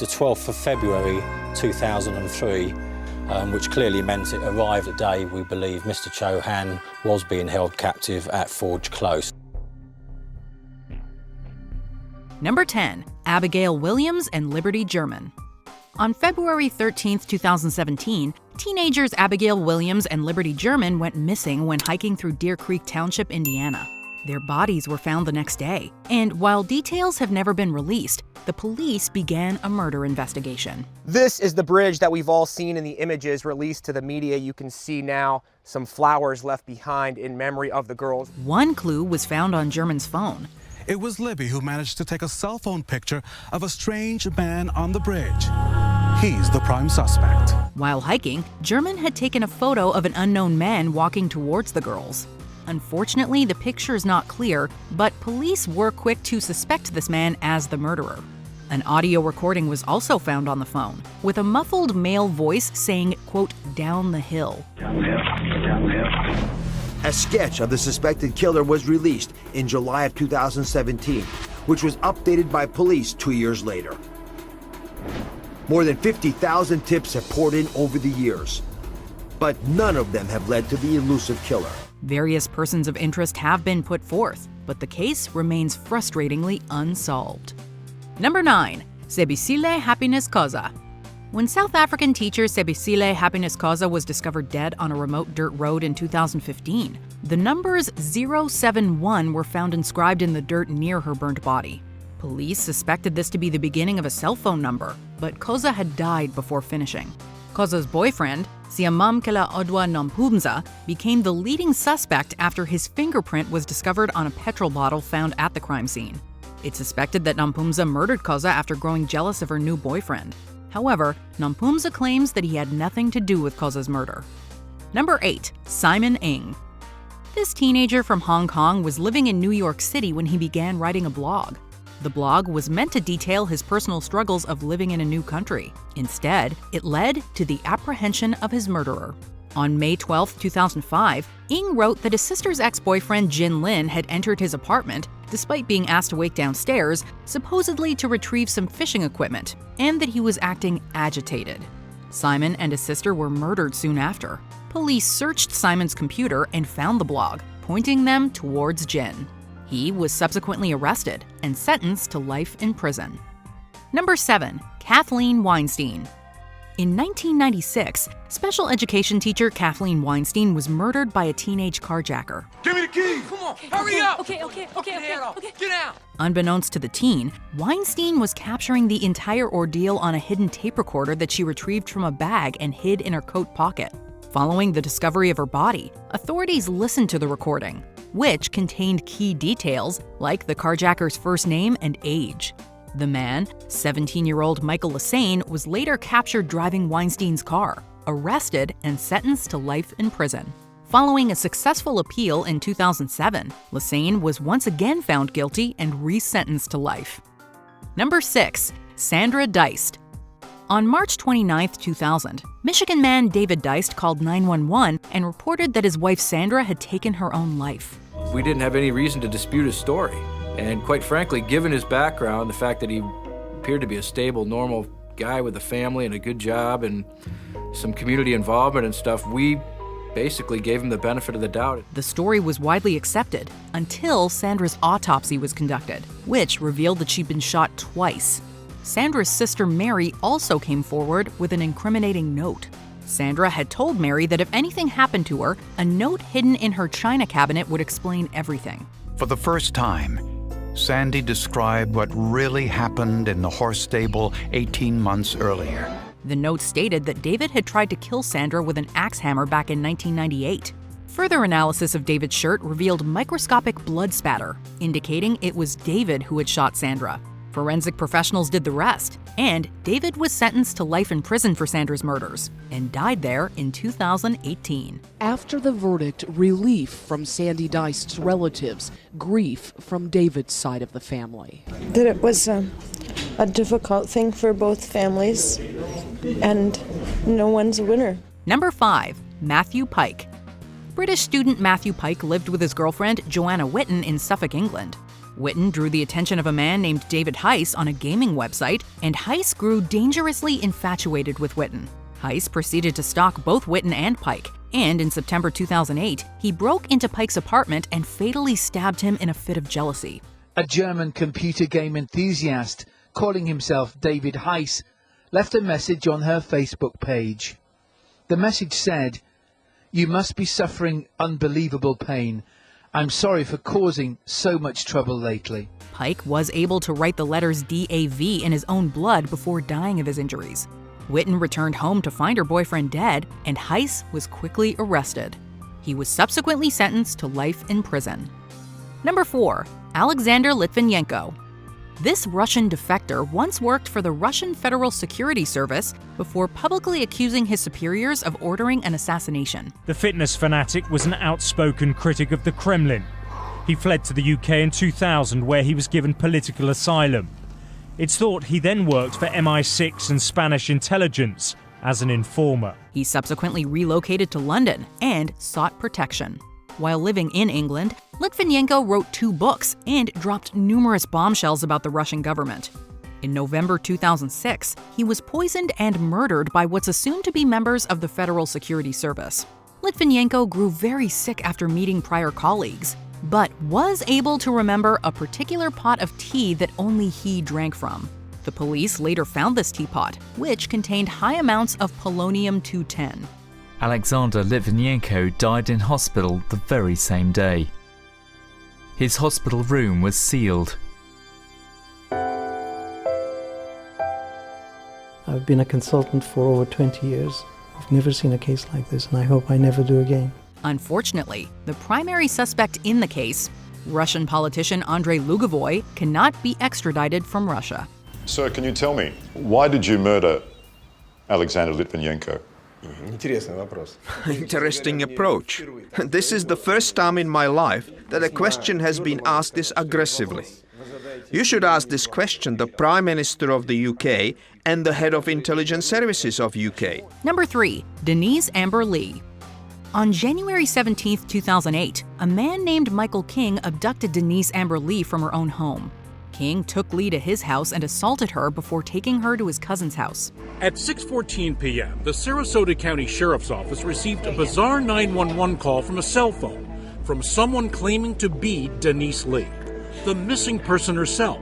The 12th of February 2003, which clearly meant it arrived the day we believe Mr. Chohan was being held captive at Forge Close. Number 10. Abigail Williams and Liberty German. On February 13, 2017, teenagers Abigail Williams and Liberty German went missing when hiking through Deer Creek Township, Indiana. Their bodies were found the next day, and while details have never been released, the police began a murder investigation. This is the bridge that we've all seen in the images released to the media. You can see now some flowers left behind in memory of the girls. One clue was found on German's phone. It was Libby who managed to take a cell phone picture of a strange man on the bridge. He's the prime suspect. While hiking, German had taken a photo of an unknown man walking towards the girls. Unfortunately, the picture is not clear, but police were quick to suspect this man as the murderer. An audio recording was also found on the phone, with a muffled male voice saying, quote, "down the hill." A sketch of the suspected killer was released in July of 2017, which was updated by police 2 years later. More than 50,000 tips have poured in over the years, but none of them have led to the elusive killer. Various persons of interest have been put forth, but the case remains frustratingly unsolved. Number 9. Sebisile Happiness Khoza. When South African teacher Sebisile Happiness Khoza was discovered dead on a remote dirt road in 2015, the numbers 071 were found inscribed in the dirt near her burnt body. Police suspected this to be the beginning of a cell phone number, but Khoza had died before finishing. Khoza's boyfriend, Siamamkela Odwa Nompumza, became the leading suspect after his fingerprint was discovered on a petrol bottle found at the crime scene. It's suspected that Nompumza murdered Khoza after growing jealous of her new boyfriend. However, Nompumza claims that he had nothing to do with Khoza's murder. Number 8. Simon Ng. This teenager from Hong Kong was living in New York City when he began writing a blog. The blog was meant to detail his personal struggles of living in a new country. Instead, it led to the apprehension of his murderer. On May 12, 2005, Ng wrote that his sister's ex-boyfriend Jin Lin had entered his apartment, despite being asked to wait downstairs, supposedly to retrieve some fishing equipment, and that he was acting agitated. Simon and his sister were murdered soon after. Police searched Simon's computer and found the blog, pointing them towards Jin. He was subsequently arrested and sentenced to life in prison. Number 7. Kathleen Weinstein. In 1996, special education teacher Kathleen Weinstein was murdered by a teenage carjacker. Give me the keys! Come on, hurry up! Okay. Get out! Unbeknownst to the teen, Weinstein was capturing the entire ordeal on a hidden tape recorder that she retrieved from a bag and hid in her coat pocket. Following the discovery of her body, authorities listened to the recording, which contained key details like the carjacker's first name and age. The man, 17-year-old Michael Lassane, was later captured driving Weinstein's car, arrested, and sentenced to life in prison. Following a successful appeal in 2007, Lassane was once again found guilty and resentenced to life. Number 6. Sandra Deist. On March 29, 2000, Michigan man David Deist called 911 and reported that his wife Sandra had taken her own life. We didn't have any reason to dispute his story. And quite frankly, given his background, the fact that he appeared to be a stable, normal guy with a family and a good job and some community involvement and stuff, we basically gave him the benefit of the doubt. The story was widely accepted until Sandra's autopsy was conducted, which revealed that she'd been shot twice. Sandra's sister Mary also came forward with an incriminating note. Sandra had told Mary that if anything happened to her, a note hidden in her china cabinet would explain everything. For the first time, Sandy described what really happened in the horse stable 18 months earlier. The note stated that David had tried to kill Sandra with an axe hammer back in 1998. Further analysis of David's shirt revealed microscopic blood spatter, indicating it was David who had shot Sandra. Forensic professionals did the rest, and David was sentenced to life in prison for Sandra's murders and died there in 2018. After the verdict, relief from Sandy Deist's relatives, grief from David's side of the family. That it was a difficult thing for both families, and no one's a winner. Number 5. Matthew Pike. British student Matthew Pike lived with his girlfriend Joanna Whitten in Suffolk, England. Witten drew the attention of a man named David Heiss on a gaming website, and Heiss grew dangerously infatuated with Witten. Heiss proceeded to stalk both Witten and Pike, and in September 2008, he broke into Pike's apartment and fatally stabbed him in a fit of jealousy. A German computer game enthusiast, calling himself David Heiss, left a message on her Facebook page. The message said, "You must be suffering unbelievable pain. I'm sorry for causing so much trouble lately." Pike was able to write the letters DAV in his own blood before dying of his injuries. Witten returned home to find her boyfriend dead, and Heiss was quickly arrested. He was subsequently sentenced to life in prison. Number 4. Alexander Litvinenko. This Russian defector once worked for the Russian Federal Security Service before publicly accusing his superiors of ordering an assassination. The fitness fanatic was an outspoken critic of the Kremlin. He fled to the UK in 2000, where he was given political asylum. It's thought he then worked for MI6 and Spanish intelligence as an informer. He subsequently relocated to London and sought protection. While living in England, Litvinenko wrote 2 books and dropped numerous bombshells about the Russian government. In November 2006, he was poisoned and murdered by what's assumed to be members of the Federal Security Service. Litvinenko grew very sick after meeting prior colleagues, but was able to remember a particular pot of tea that only he drank from. The police later found this teapot, which contained high amounts of polonium-210. Alexander Litvinenko died in hospital the very same day. His hospital room was sealed. I've been a consultant for over 20 years. I've never seen a case like this, and I hope I never do again. Unfortunately, the primary suspect in the case, Russian politician Andrei Lugovoy, cannot be extradited from Russia. Sir, can you tell me, why did you murder Alexander Litvinenko? Interesting approach. This is the first time in my life that a question has been asked this aggressively. You should ask this question the Prime Minister of the UK and the head of intelligence services of UK. Number 3. Denise Amber Lee. On January 17, 2008, a man named Michael King abducted Denise Amber Lee from her own home. King took Lee to his house and assaulted her before taking her to his cousin's house. At 6:14 p.m., the Sarasota County Sheriff's Office received a bizarre 911 call from a cell phone from someone claiming to be Denise Lee, the missing person herself.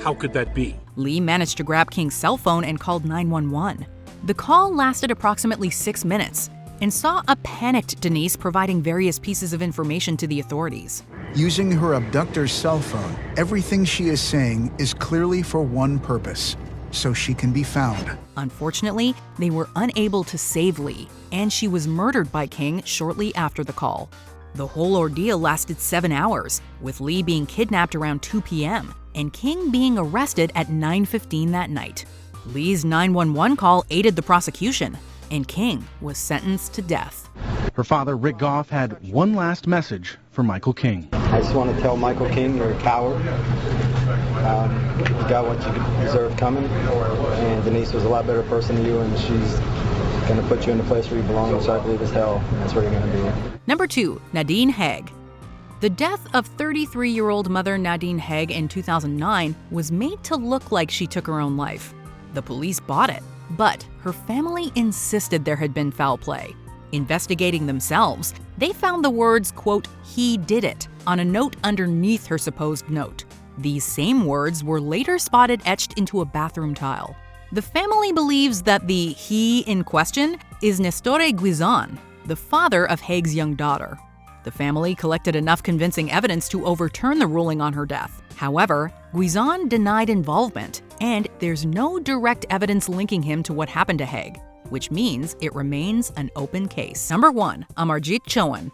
How could that be? Lee managed to grab King's cell phone and called 911. The call lasted approximately 6 minutes and saw a panicked Denise providing various pieces of information to the authorities. Using her abductor's cell phone, everything she is saying is clearly for one purpose, so she can be found. Unfortunately, they were unable to save Lee, and she was murdered by King shortly after the call. The whole ordeal lasted 7 hours, with Lee being kidnapped around 2 p.m. and King being arrested at 9:15 that night. Lee's 911 call aided the prosecution, and King was sentenced to death. Her father, Rick Goff, had one last message for Michael King. I just want to tell Michael King you're a coward. You got what you deserve coming, and Denise was a lot better person than you, and she's going to put you in the place where you belong, which I believe is hell. That's where you're going to be. Number 2. Nadine Haig. The death of 33-year-old mother Nadine Haig in 2009 was made to look like she took her own life. The police bought it, but her family insisted there had been foul play. Investigating themselves, they found the words, quote, "he did it," on a note underneath her supposed note. These same words were later spotted etched into a bathroom tile. The family believes that the he in question is Nestore Guizon, the father of Haig's young daughter. The family collected enough convincing evidence to overturn the ruling on her death. However, Guizon denied involvement, and there's no direct evidence linking him to what happened to Haig, which means it remains an open case. Number 1. Amarjit Chohan.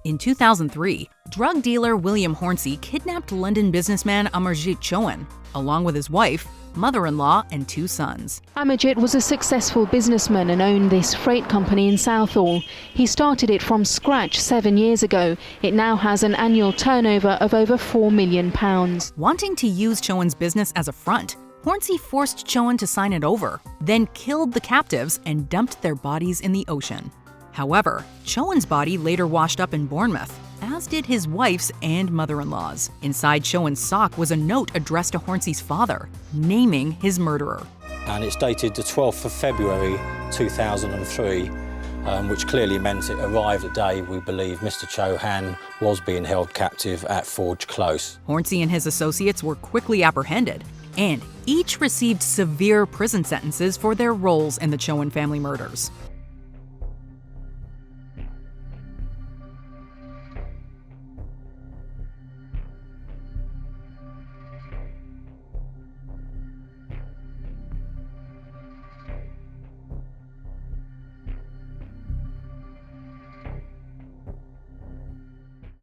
In 2003, drug dealer William Hornsey kidnapped London businessman Amarjit Chohan, along with his wife, mother-in-law, and 2 sons. Amarjit was a successful businessman and owned this freight company in Southall. He started it from scratch 7 years ago. It now has an annual turnover of over £4 million. Wanting to use Chohan's business as a front, Hornsey forced Chohan to sign it over, then killed the captives and dumped their bodies in the ocean. However, Chohan's body later washed up in Bournemouth, as did his wife's and mother-in-law's. Inside Chohan's sock was a note addressed to Hornsey's father, naming his murderer. And it's dated the 12th of February 2003, which clearly meant it arrived the day we believe Mr. Chohan was being held captive at Forge Close. Hornsey and his associates were quickly apprehended, and each received severe prison sentences for their roles in the Chohan family murders.